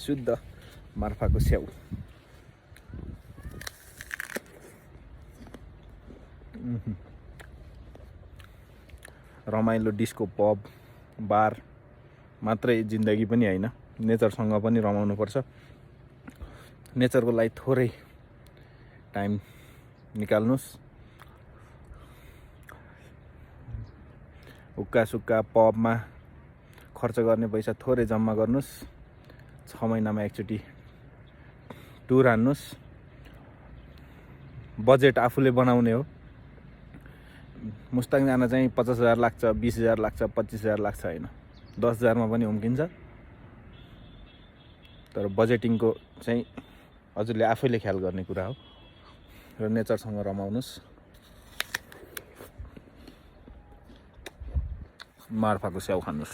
शुद्ध मार्फाको स्याउ। रमाइलो डिस्को पब बार मात्रै जिन्दगी पनि हैन, नेचरसँग पनि रमाउनुपर्छ। नेचरको लागि थोरै टाइम निकाल्नुस्। हुक्का सुक्का पबमा खर्च गर्ने पैसा थोरै जम्मा गर्नुस्। 6 महिनामा एकचोटि टुर हान्नुस्। बजेट आफूले बनाउने हो। मुस्ताङ जान चाहिँ 50,000 लाग्छ, 20,000 लाग्छ, 25,000 लाग्छ हैन, 10,000 मा पनि उम्किन्छ। तर बजेटिङको चाहिँ हजुरले आफैले ख्याल गर्ने कुरा हो र नेचरसँग रमाउनुस्। मार्फाको स्याउ खानुस्।